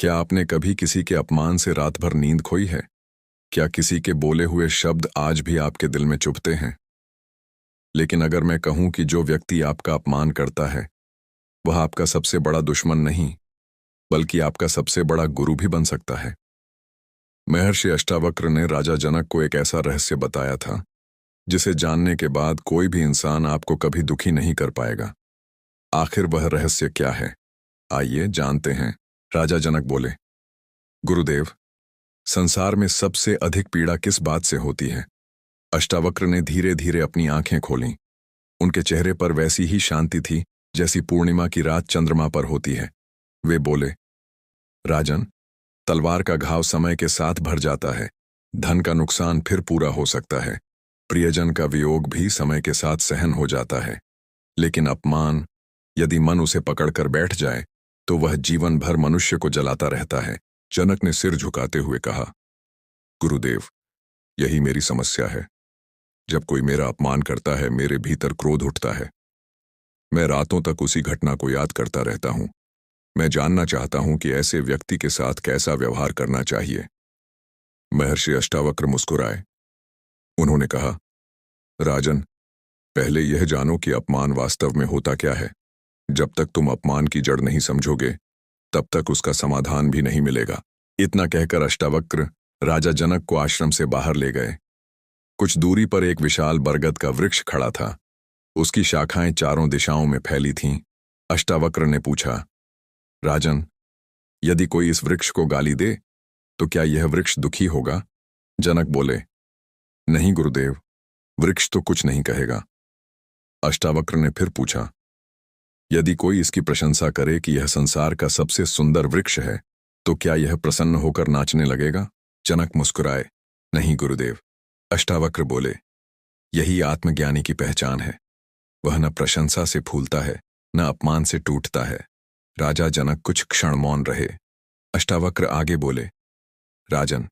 क्या आपने कभी किसी के अपमान से रात भर नींद खोई है? क्या किसी के बोले हुए शब्द आज भी आपके दिल में चुभते हैं? लेकिन अगर मैं कहूं कि जो व्यक्ति आपका अपमान करता है, वह आपका सबसे बड़ा दुश्मन नहीं, बल्कि आपका सबसे बड़ा गुरु भी बन सकता है। महर्षि अष्टावक्र ने राजा जनक को एक ऐसा रहस्य बताया था, जिसे जानने के बाद कोई भी इंसान आपको कभी दुखी नहीं कर पाएगा। आखिर वह रहस्य क्या है? आइए जानते हैं। राजा जनक बोले, गुरुदेव, संसार में सबसे अधिक पीड़ा किस बात से होती है? अष्टावक्र ने धीरे धीरे अपनी आंखें खोलीं। उनके चेहरे पर वैसी ही शांति थी जैसी पूर्णिमा की रात चंद्रमा पर होती है। वे बोले, राजन, तलवार का घाव समय के साथ भर जाता है, धन का नुकसान फिर पूरा हो सकता है, प्रियजन का वियोग भी समय के साथ सहन हो जाता है, लेकिन अपमान, यदि मन उसे पकड़कर बैठ जाए तो वह जीवन भर मनुष्य को जलाता रहता है। जनक ने सिर झुकाते हुए कहा, गुरुदेव, यही मेरी समस्या है। जब कोई मेरा अपमान करता है, मेरे भीतर क्रोध उठता है। मैं रातों तक उसी घटना को याद करता रहता हूं। मैं जानना चाहता हूं कि ऐसे व्यक्ति के साथ कैसा व्यवहार करना चाहिए। महर्षि अष्टावक्र मुस्कुराए। उन्होंने कहा, राजन, पहले यह जानो कि अपमान वास्तव में होता क्या है। जब तक तुम अपमान की जड़ नहीं समझोगे, तब तक उसका समाधान भी नहीं मिलेगा। इतना कहकर अष्टावक्र राजा जनक को आश्रम से बाहर ले गए। कुछ दूरी पर एक विशाल बरगद का वृक्ष खड़ा था। उसकी शाखाएं चारों दिशाओं में फैली थीं। अष्टावक्र ने पूछा, राजन, यदि कोई इस वृक्ष को गाली दे तो क्या यह वृक्ष दुखी होगा? जनक बोले, नहीं गुरुदेव, वृक्ष तो कुछ नहीं कहेगा। अष्टावक्र ने फिर पूछा, यदि कोई इसकी प्रशंसा करे कि यह संसार का सबसे सुंदर वृक्ष है, तो क्या यह प्रसन्न होकर नाचने लगेगा? जनक मुस्कुराए, नहीं गुरुदेव। अष्टावक्र बोले, यही आत्मज्ञानी की पहचान है। वह न प्रशंसा से फूलता है, न अपमान से टूटता है। राजा जनक कुछ क्षण मौन रहे। अष्टावक्र आगे बोले, राजन,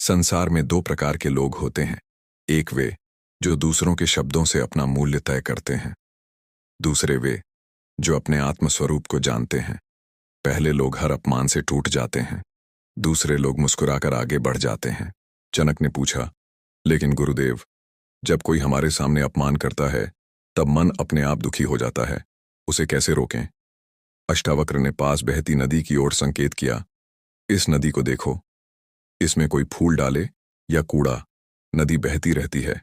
संसार में दो प्रकार के लोग होते हैं। एक वे जो दूसरों के शब्दों से अपना मूल्य तय करते हैं, दूसरे वे जो अपने आत्मस्वरूप को जानते हैं। पहले लोग हर अपमान से टूट जाते हैं, दूसरे लोग मुस्कुराकर आगे बढ़ जाते हैं। जनक ने पूछा, लेकिन गुरुदेव, जब कोई हमारे सामने अपमान करता है, तब मन अपने आप दुखी हो जाता है। उसे कैसे रोकें? अष्टावक्र ने पास बहती नदी की ओर संकेत किया। इस नदी को देखो, इसमें कोई फूल डाले या कूड़ा, नदी बहती रहती है।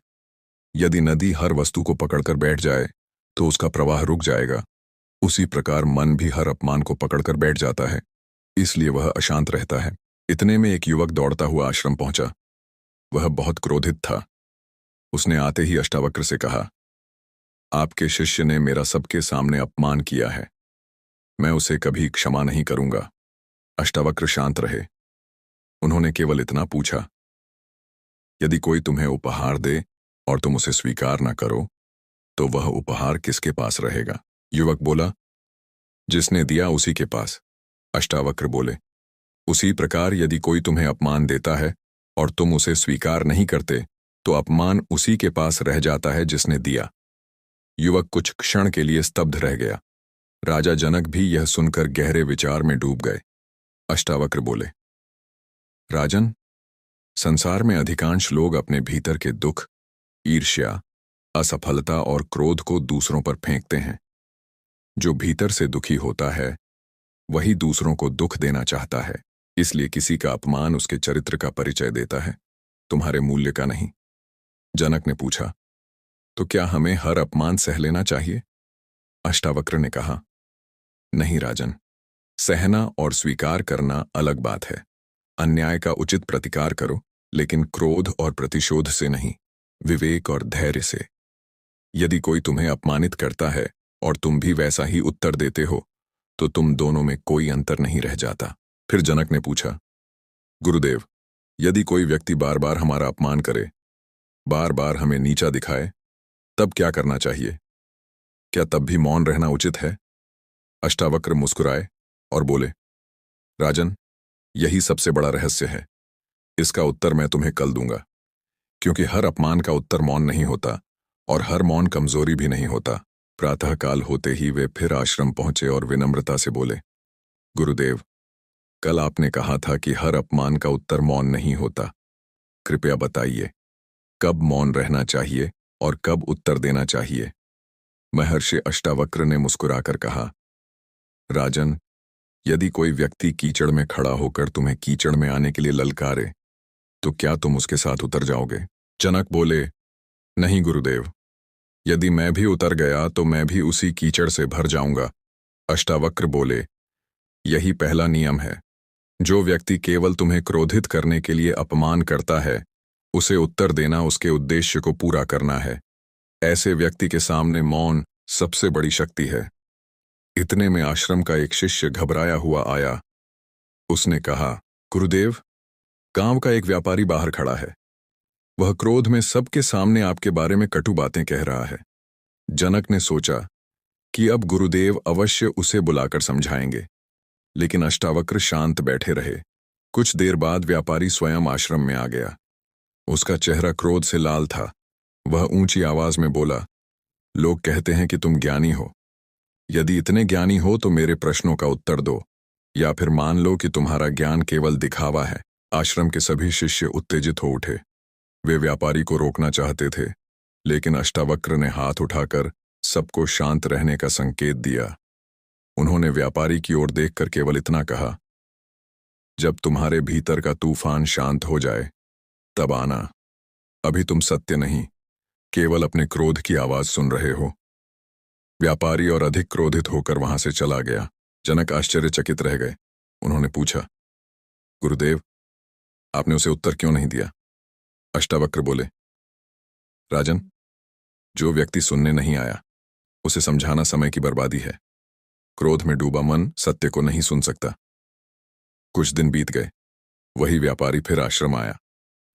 यदि नदी हर वस्तु को पकड़कर बैठ जाए तो उसका प्रवाह रुक जाएगा। उसी प्रकार मन भी हर अपमान को पकड़कर बैठ जाता है, इसलिए वह अशांत रहता है। इतने में एक युवक दौड़ता हुआ आश्रम पहुंचा। वह बहुत क्रोधित था। उसने आते ही अष्टावक्र से कहा, आपके शिष्य ने मेरा सबके सामने अपमान किया है। मैं उसे कभी क्षमा नहीं करूंगा। अष्टावक्र शांत रहे। उन्होंने केवल इतना पूछा, यदि कोई तुम्हें उपहार दे और तुम उसे स्वीकार न करो, तो वह उपहार किसके पास रहेगा? युवक बोला, जिसने दिया उसी के पास। अष्टावक्र बोले, उसी प्रकार यदि कोई तुम्हें अपमान देता है और तुम उसे स्वीकार नहीं करते, तो अपमान उसी के पास रह जाता है जिसने दिया। युवक कुछ क्षण के लिए स्तब्ध रह गया। राजा जनक भी यह सुनकर गहरे विचार में डूब गए। अष्टावक्र बोले, राजन, संसार में अधिकांश लोग अपने भीतर के दुख, ईर्ष्या, असफलता और क्रोध को दूसरों पर फेंकते हैं। जो भीतर से दुखी होता है, वही दूसरों को दुख देना चाहता है। इसलिए किसी का अपमान उसके चरित्र का परिचय देता है, तुम्हारे मूल्य का नहीं। जनक ने पूछा, तो क्या हमें हर अपमान सह लेना चाहिए? अष्टावक्र ने कहा, नहीं राजन, सहना और स्वीकार करना अलग बात है। अन्याय का उचित प्रतिकार करो, लेकिन क्रोध और प्रतिशोध से नहीं, विवेक और धैर्य से। यदि कोई तुम्हें अपमानित करता है और तुम भी वैसा ही उत्तर देते हो, तो तुम दोनों में कोई अंतर नहीं रह जाता। फिर जनक ने पूछा, गुरुदेव, यदि कोई व्यक्ति बार बार हमारा अपमान करे, बार बार हमें नीचा दिखाए, तब क्या करना चाहिए? क्या तब भी मौन रहना उचित है? अष्टावक्र मुस्कुराए और बोले, राजन, यही सबसे बड़ा रहस्य है। इसका उत्तर मैं तुम्हें कल दूंगा, क्योंकि हर अपमान का उत्तर मौन नहीं होता और हर मौन कमजोरी भी नहीं होता। प्रातःकाल होते ही वे फिर आश्रम पहुंचे और विनम्रता से बोले, गुरुदेव, कल आपने कहा था कि हर अपमान का उत्तर मौन नहीं होता। कृपया बताइए, कब मौन रहना चाहिए और कब उत्तर देना चाहिए? महर्षि अष्टावक्र ने मुस्कुराकर कहा, राजन, यदि कोई व्यक्ति कीचड़ में खड़ा होकर तुम्हें कीचड़ में आने के लिए ललकारे, तो क्या तुम उसके साथ उतर जाओगे? जनक बोले, नहीं गुरुदेव, यदि मैं भी उतर गया तो मैं भी उसी कीचड़ से भर जाऊंगा। अष्टावक्र बोले, यही पहला नियम है। जो व्यक्ति केवल तुम्हें क्रोधित करने के लिए अपमान करता है, उसे उत्तर देना उसके उद्देश्य को पूरा करना है। ऐसे व्यक्ति के सामने मौन सबसे बड़ी शक्ति है। इतने में आश्रम का एक शिष्य घबराया हुआ आया। उसने कहा, गुरुदेव, गांव का एक व्यापारी बाहर खड़ा है। वह क्रोध में सबके सामने आपके बारे में कटु बातें कह रहा है। जनक ने सोचा कि अब गुरुदेव अवश्य उसे बुलाकर समझाएंगे, लेकिन अष्टावक्र शांत बैठे रहे। कुछ देर बाद व्यापारी स्वयं आश्रम में आ गया। उसका चेहरा क्रोध से लाल था। वह ऊंची आवाज में बोला, लोग कहते हैं कि तुम ज्ञानी हो। यदि इतने ज्ञानी हो तो मेरे प्रश्नों का उत्तर दो, या फिर मान लो कि तुम्हारा ज्ञान केवल दिखावा है। आश्रम के सभी शिष्य उत्तेजित हो उठे। वे व्यापारी को रोकना चाहते थे, लेकिन अष्टावक्र ने हाथ उठाकर सबको शांत रहने का संकेत दिया। उन्होंने व्यापारी की ओर देखकर केवल इतना कहा, जब तुम्हारे भीतर का तूफान शांत हो जाए तब आना। अभी तुम सत्य नहीं, केवल अपने क्रोध की आवाज सुन रहे हो। व्यापारी और अधिक क्रोधित होकर वहां से चला गया। जनक आश्चर्यचकित रह गए। उन्होंने पूछा, गुरुदेव, आपने उसे उत्तर क्यों नहीं दिया? अष्टावक्र बोले, राजन, जो व्यक्ति सुनने नहीं आया उसे समझाना समय की बर्बादी है। क्रोध में डूबा मन सत्य को नहीं सुन सकता। कुछ दिन बीत गए। वही व्यापारी फिर आश्रम आया।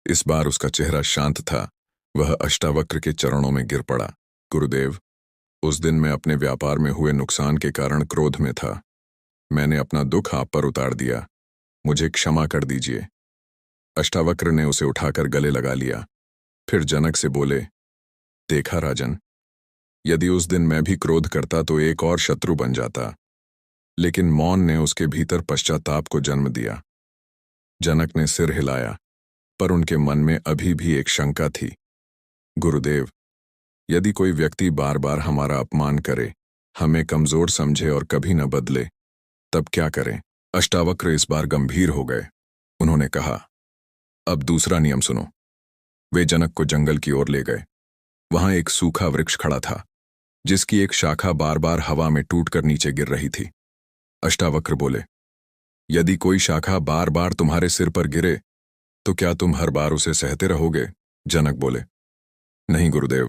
इस बार उसका चेहरा शांत था। वह अष्टावक्र के चरणों में गिर पड़ा। गुरुदेव, उस दिन मैं अपने व्यापार में हुए नुकसान के कारण क्रोध में था। मैंने अपना दुख आप पर उतार दिया। मुझे क्षमा कर दीजिए। अष्टावक्र ने उसे उठाकर गले लगा लिया। फिर जनक से बोले, देखा राजन, यदि उस दिन मैं भी क्रोध करता तो एक और शत्रु बन जाता, लेकिन मौन ने उसके भीतर पश्चाताप को जन्म दिया। जनक ने सिर हिलाया, पर उनके मन में अभी भी एक शंका थी। गुरुदेव, यदि कोई व्यक्ति बार बार हमारा अपमान करे, हमें कमजोर समझे और कभी न बदले, तब क्या करें? अष्टावक्र इस बार गंभीर हो गए। उन्होंने कहा, अब दूसरा नियम सुनो। वे जनक को जंगल की ओर ले गए। वहां एक सूखा वृक्ष खड़ा था, जिसकी एक शाखा बार बार हवा में टूटकर नीचे गिर रही थी। अष्टावक्र बोले, यदि कोई शाखा बार बार तुम्हारे सिर पर गिरे तो क्या तुम हर बार उसे सहते रहोगे? जनक बोले, नहीं गुरुदेव,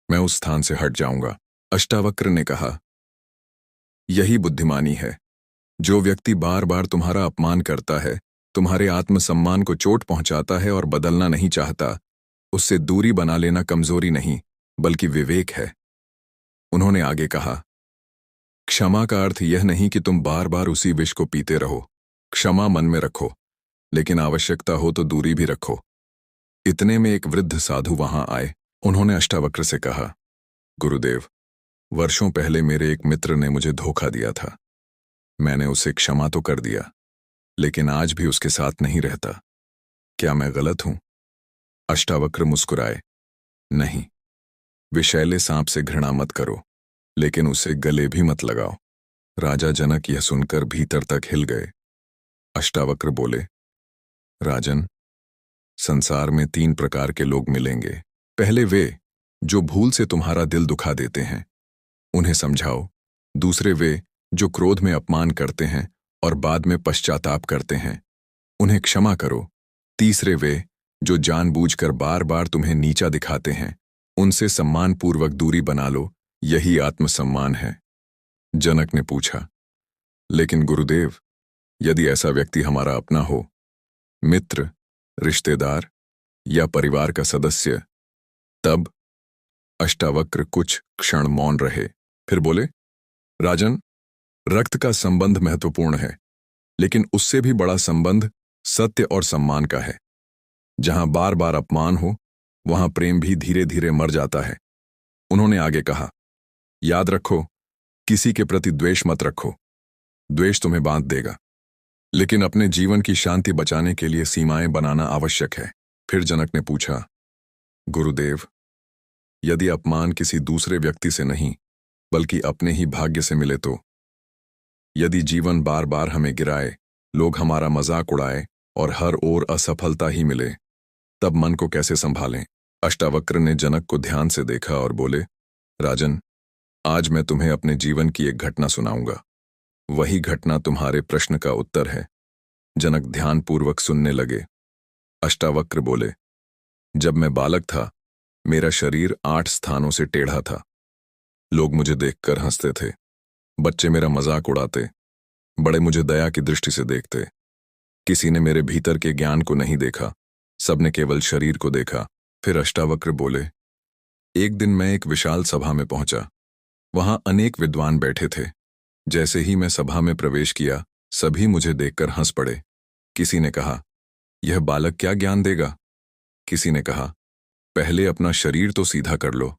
मैं उस स्थान से हट जाऊंगा। अष्टावक्र ने कहा, यही बुद्धिमानी है। जो व्यक्ति बार बार तुम्हारा अपमान करता है, तुम्हारे आत्मसम्मान को चोट पहुंचाता है और बदलना नहीं चाहता, उससे दूरी बना लेना कमजोरी नहीं बल्कि विवेक है। उन्होंने आगे कहा, क्षमा का अर्थ यह नहीं कि तुम बार बार उसी विष को पीते रहो। क्षमा मन में रखो, लेकिन आवश्यकता हो तो दूरी भी रखो। इतने में एक वृद्ध साधु वहां आए। उन्होंने अष्टावक्र से कहा, गुरुदेव, वर्षों पहले मेरे एक मित्र ने मुझे धोखा दिया था। मैंने उसे क्षमा तो कर दिया, लेकिन आज भी उसके साथ नहीं रहता। क्या मैं गलत हूं? अष्टावक्र मुस्कुराए, नहीं, विषैले सांप से घृणा मत करो, लेकिन उसे गले भी मत लगाओ। राजा जनक यह सुनकर भीतर तक हिल गए। अष्टावक्र बोले, राजन, संसार में 3 प्रकार के लोग मिलेंगे। पहले वे जो भूल से तुम्हारा दिल दुखा देते हैं, उन्हें समझाओ। दूसरे वे जो क्रोध में अपमान करते हैं और बाद में पश्चाताप करते हैं, उन्हें क्षमा करो। तीसरे वे जो जानबूझकर बार बार तुम्हें नीचा दिखाते हैं, उनसे सम्मानपूर्वक दूरी बना लो। यही आत्मसम्मान है। जनक ने पूछा, लेकिन गुरुदेव, यदि ऐसा व्यक्ति हमारा अपना हो, मित्र, रिश्तेदार या परिवार का सदस्य, तब? अष्टावक्र कुछ क्षण मौन रहे, फिर बोले, राजन, रक्त का संबंध महत्वपूर्ण है, लेकिन उससे भी बड़ा संबंध सत्य और सम्मान का है। जहां बार बार अपमान हो, वहां प्रेम भी धीरे धीरे मर जाता है। उन्होंने आगे कहा, याद रखो, किसी के प्रति द्वेष मत रखो। द्वेष तुम्हें बांध देगा। लेकिन अपने जीवन की शांति बचाने के लिए सीमाएं बनाना आवश्यक है। फिर जनक ने पूछा, गुरुदेव, यदि अपमान किसी दूसरे व्यक्ति से नहीं बल्कि अपने ही भाग्य से मिले तो? यदि जीवन बार बार हमें गिराए, लोग हमारा मजाक उड़ाए और हर ओर असफलता ही मिले, तब मन को कैसे संभालें? अष्टावक्र ने जनक को ध्यान से देखा और बोले, राजन, आज मैं तुम्हें अपने जीवन की एक घटना सुनाऊंगा। वही घटना तुम्हारे प्रश्न का उत्तर है। जनक ध्यानपूर्वक सुनने लगे। अष्टावक्र बोले, जब मैं बालक था, मेरा शरीर 8 स्थानों से टेढ़ा था। लोग मुझे देखकर हंसते थे, बच्चे मेरा मजाक उड़ाते, बड़े मुझे दया की दृष्टि से देखते। किसी ने मेरे भीतर के ज्ञान को नहीं देखा, सबने केवल शरीर को देखा। फिर अष्टावक्र बोले, एक दिन मैं एक विशाल सभा में पहुंचा। वहां अनेक विद्वान बैठे थे। जैसे ही मैं सभा में प्रवेश किया, सभी मुझे देखकर हंस पड़े। किसी ने कहा, यह बालक क्या ज्ञान देगा? किसी ने कहा, पहले अपना शरीर तो सीधा कर लो।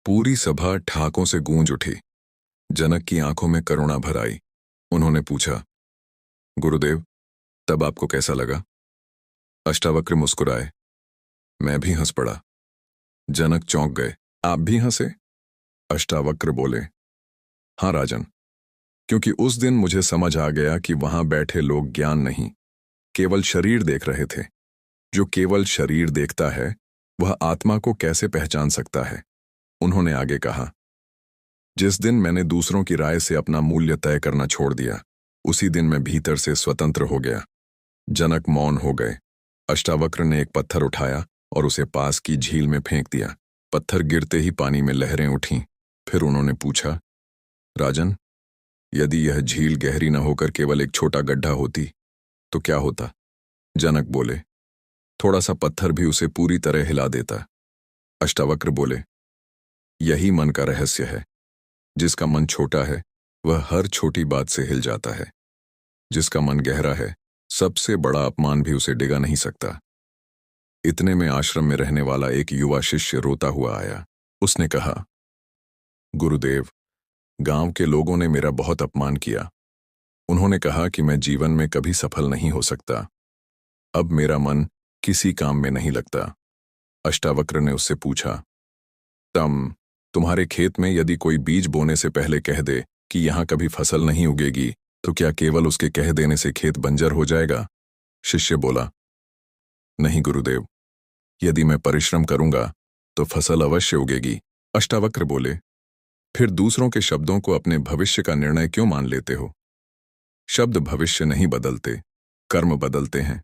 पूरी सभा ठाकों से गूंज उठी। जनक की आंखों में करुणा भर आई। उन्होंने पूछा, गुरुदेव, तब आपको कैसा लगा? अष्टावक्र मुस्कुराए। मैं भी हंस पड़ा। जनक चौंक गए। आप भी हंसे? अष्टावक्र बोले, हाँ राजन, क्योंकि उस दिन मुझे समझ आ गया कि वहां बैठे लोग ज्ञान नहीं, केवल शरीर देख रहे थे। जो केवल शरीर देखता है, वह आत्मा को कैसे पहचान सकता है? उन्होंने आगे कहा, जिस दिन मैंने दूसरों की राय से अपना मूल्य तय करना छोड़ दिया, उसी दिन मैं भीतर से स्वतंत्र हो गया। जनक मौन हो गए। अष्टावक्र ने एक पत्थर उठाया और उसे पास की झील में फेंक दिया। पत्थर गिरते ही पानी में लहरें उठीं। फिर उन्होंने पूछा, राजन, यदि यह झील गहरी न होकर केवल एक छोटा गड्ढा होती तो क्या होता? जनक बोले, थोड़ा सा पत्थर भी उसे पूरी तरह हिला देता। अष्टावक्र बोले, यही मन का रहस्य है। जिसका मन छोटा है, वह हर छोटी बात से हिल जाता है। जिसका मन गहरा है, सबसे बड़ा अपमान भी उसे डिगा नहीं सकता। इतने में आश्रम में रहने वाला एक युवा शिष्य रोता हुआ आया। उसने कहा, गुरुदेव, गांव के लोगों ने मेरा बहुत अपमान किया। उन्होंने कहा कि मैं जीवन में कभी सफल नहीं हो सकता। अब मेरा मन किसी काम में नहीं लगता। अष्टावक्र ने उससे पूछा, तुम्हारे खेत में यदि कोई बीज बोने से पहले कह दे कि यहां कभी फसल नहीं उगेगी, तो क्या केवल उसके कह देने से खेत बंजर हो जाएगा? शिष्य बोला, नहीं गुरुदेव, यदि मैं परिश्रम करूंगा तो फसल अवश्य उगेगी। अष्टावक्र बोले, फिर दूसरों के शब्दों को अपने भविष्य का निर्णय क्यों मान लेते हो? शब्द भविष्य नहीं बदलते, कर्म बदलते हैं।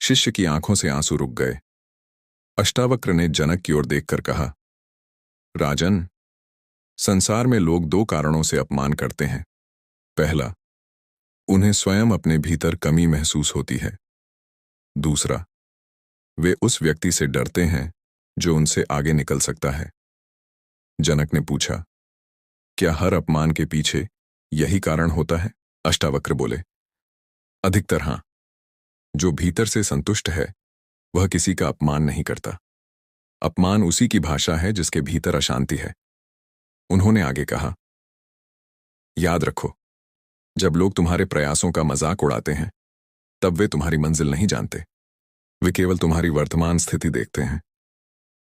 शिष्य की आंखों से आंसू रुक गए। अष्टावक्र ने जनक की ओर देखकर कहा, राजन, संसार में लोग 2 कारणों से अपमान करते हैं। पहला, उन्हें स्वयं अपने भीतर कमी महसूस होती है। दूसरा, वे उस व्यक्ति से डरते हैं जो उनसे आगे निकल सकता है। जनक ने पूछा, क्या हर अपमान के पीछे यही कारण होता है? अष्टावक्र बोले, अधिकतर हाँ। जो भीतर से संतुष्ट है, वह किसी का अपमान नहीं करता। अपमान उसी की भाषा है जिसके भीतर अशांति है। उन्होंने आगे कहा, याद रखो, जब लोग तुम्हारे प्रयासों का मजाक उड़ाते हैं, तब वे तुम्हारी मंजिल नहीं जानते। वे केवल तुम्हारी वर्तमान स्थिति देखते हैं।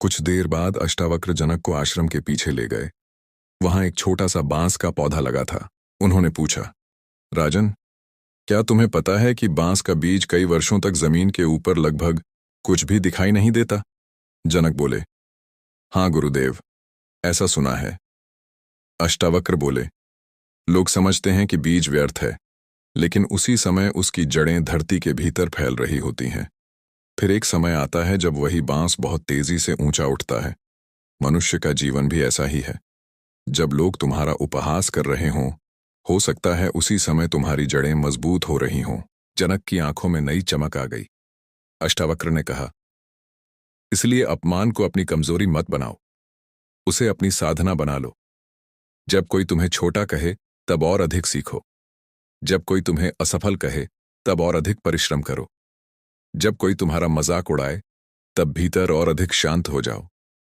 कुछ देर बाद अष्टावक्र जनक को आश्रम के पीछे ले गए। वहां एक छोटा सा बांस का पौधा लगा था। उन्होंने पूछा, राजन, क्या तुम्हें पता है कि बांस का बीज कई वर्षों तक जमीन के ऊपर लगभग कुछ भी दिखाई नहीं देता? जनक बोले, हाँ गुरुदेव, ऐसा सुना है। अष्टावक्र बोले, लोग समझते हैं कि बीज व्यर्थ है, लेकिन उसी समय उसकी जड़ें धरती के भीतर फैल रही होती हैं। फिर एक समय आता है जब वही बांस बहुत तेजी से ऊंचा उठता है। मनुष्य का जीवन भी ऐसा ही है। जब लोग तुम्हारा उपहास कर रहे हों, हो सकता है उसी समय तुम्हारी जड़ें मजबूत हो रही हों। जनक की आंखों में नई चमक आ गई। अष्टावक्र ने कहा, इसलिए अपमान को अपनी कमजोरी मत बनाओ, उसे अपनी साधना बना लो। जब कोई तुम्हें छोटा कहे, तब और अधिक सीखो। जब कोई तुम्हें असफल कहे, तब और अधिक परिश्रम करो। जब कोई तुम्हारा मजाक उड़ाए, तब भीतर और अधिक शांत हो जाओ।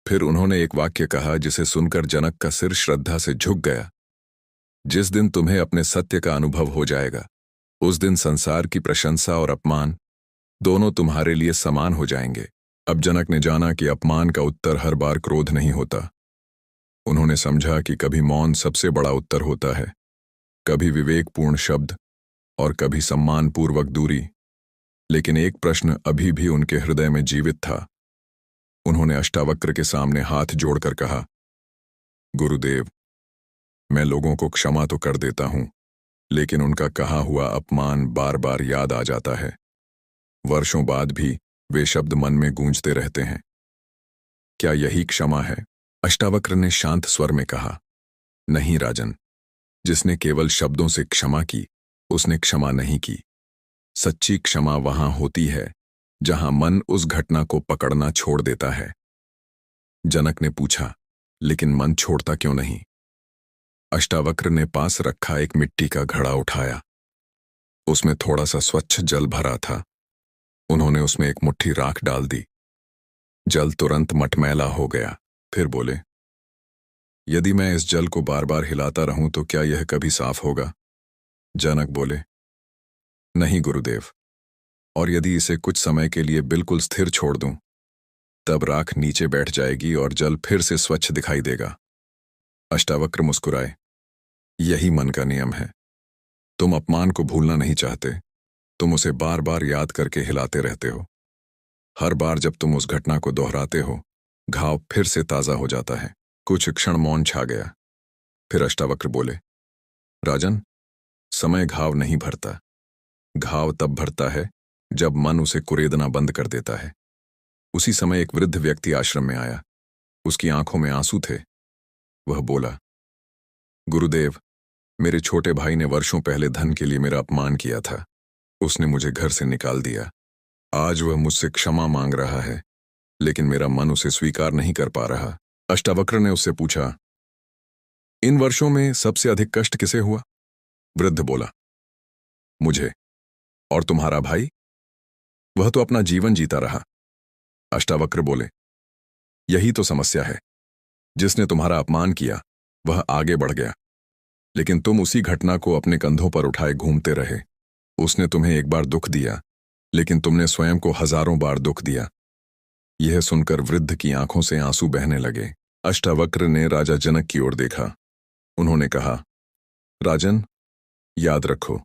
फिर उन्होंने एक वाक्य कहा जिसे सुनकर जनक का सिर श्रद्धा से झुक गया, जिस दिन तुम्हें अपने सत्य का अनुभव हो जाएगा, उस दिन संसार की प्रशंसा और अपमान दोनों तुम्हारे लिए समान हो जाएंगे। अब जनक ने जाना कि अपमान का उत्तर हर बार क्रोध नहीं होता। उन्होंने समझा कि कभी मौन सबसे बड़ा उत्तर होता है, कभी विवेकपूर्ण शब्द और कभी सम्मानपूर्वक दूरी। लेकिन एक प्रश्न अभी भी उनके हृदय में जीवित था। उन्होंने अष्टावक्र के सामने हाथ जोड़कर कहा, गुरुदेव, मैं लोगों को क्षमा तो कर देता हूं, लेकिन उनका कहा हुआ अपमान बार बार याद आ जाता है। वर्षों बाद भी वे शब्द मन में गूंजते रहते हैं। क्या यही क्षमा है? अष्टावक्र ने शांत स्वर में कहा, नहीं राजन, जिसने केवल शब्दों से क्षमा की उसने क्षमा नहीं की। सच्ची क्षमा वहां होती है जहां मन उस घटना को पकड़ना छोड़ देता है। जनक ने पूछा, लेकिन मन छोड़ता क्यों नहीं? अष्टावक्र ने पास रखा एक मिट्टी का घड़ा उठाया। उसमें थोड़ा सा स्वच्छ जल भरा था। उन्होंने उसमें एक मुट्ठी राख डाल दी। जल तुरंत मटमैला हो गया। फिर बोले, यदि मैं इस जल को बार बार हिलाता रहूं तो क्या यह कभी साफ होगा? जनक बोले, नहीं गुरुदेव, और यदि इसे कुछ समय के लिए बिल्कुल स्थिर छोड़ दूं, तब राख नीचे बैठ जाएगी और जल फिर से स्वच्छ दिखाई देगा। अष्टावक्र मुस्कुराए, यही मन का नियम है। तुम अपमान को भूलना नहीं चाहते, तुम उसे बार बार याद करके हिलाते रहते हो। हर बार जब तुम उस घटना को दोहराते हो, घाव फिर से ताजा हो जाता है। कुछ क्षण मौन छा गया। फिर अष्टावक्र बोले, राजन, समय घाव नहीं भरता। घाव तब भरता है जब मन उसे कुरेदना बंद कर देता है। उसी समय एक वृद्ध व्यक्ति आश्रम में आया। उसकी आंखों में आंसू थे। वह बोला, गुरुदेव, मेरे छोटे भाई ने वर्षों पहले धन के लिए मेरा अपमान किया था। उसने मुझे घर से निकाल दिया। आज वह मुझसे क्षमा मांग रहा है, लेकिन मेरा मन उसे स्वीकार नहीं कर पा रहा। अष्टावक्र ने उससे पूछा, इन वर्षों में सबसे अधिक कष्ट किसे हुआ? वृद्ध बोला, मुझे। और तुम्हारा भाई? वह तो अपना जीवन जीता रहा। अष्टावक्र बोले, यही तो समस्या है। जिसने तुम्हारा अपमान किया वह आगे बढ़ गया, लेकिन तुम उसी घटना को अपने कंधों पर उठाए घूमते रहे। उसने तुम्हें एक बार दुख दिया, लेकिन तुमने स्वयं को हजारों बार दुख दिया। यह सुनकर वृद्ध की आंखों से आंसू बहने लगे। अष्टावक्र ने राजा जनक की ओर देखा। उन्होंने कहा, राजन, याद रखो,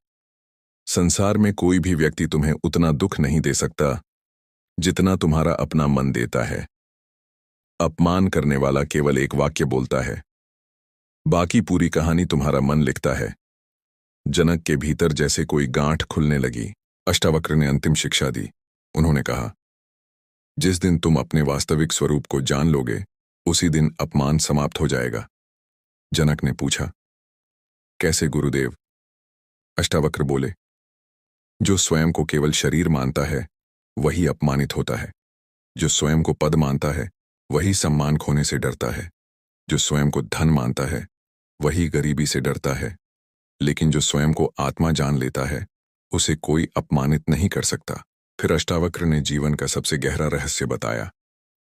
संसार में कोई भी व्यक्ति तुम्हें उतना दुख नहीं दे सकता जितना तुम्हारा अपना मन देता है। अपमान करने वाला केवल एक वाक्य बोलता है, बाकी पूरी कहानी तुम्हारा मन लिखता है। जनक के भीतर जैसे कोई गांठ खुलने लगी। अष्टावक्र ने अंतिम शिक्षा दी। उन्होंने कहा, जिस दिन तुम अपने वास्तविक स्वरूप को जान लोगे, उसी दिन अपमान समाप्त हो जाएगा। जनक ने पूछा, कैसे गुरुदेव? अष्टावक्र बोले, जो स्वयं को केवल शरीर मानता है वही अपमानित होता है। जो स्वयं को पद मानता है वही सम्मान खोने से डरता है। जो स्वयं को धन मानता है वही गरीबी से डरता है। लेकिन जो स्वयं को आत्मा जान लेता है उसे कोई अपमानित नहीं कर सकता। फिर अष्टावक्र ने जीवन का सबसे गहरा रहस्य बताया।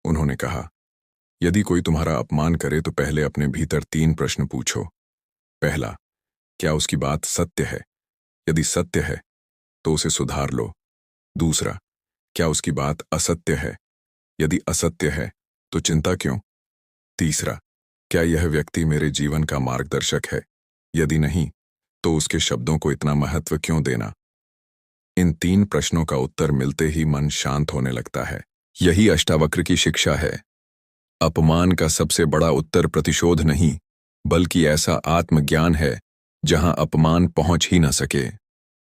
उन्होंने कहा, यदि कोई तुम्हारा अपमान करे तो पहले अपने भीतर 3 प्रश्न पूछो। पहला, क्या उसकी बात सत्य है? यदि सत्य है तो उसे सुधार लो। दूसरा, क्या उसकी बात असत्य है? यदि असत्य है तो चिंता क्यों? तीसरा, क्या यह व्यक्ति मेरे जीवन का मार्गदर्शक है? यदि नहीं तो उसके शब्दों को इतना महत्व क्यों देना? इन 3 प्रश्नों का उत्तर मिलते ही मन शांत होने लगता है। यही अष्टावक्र की शिक्षा है। अपमान का सबसे बड़ा उत्तर प्रतिशोध नहीं, बल्कि ऐसा आत्मज्ञान है जहां अपमान पहुंच ही न सके।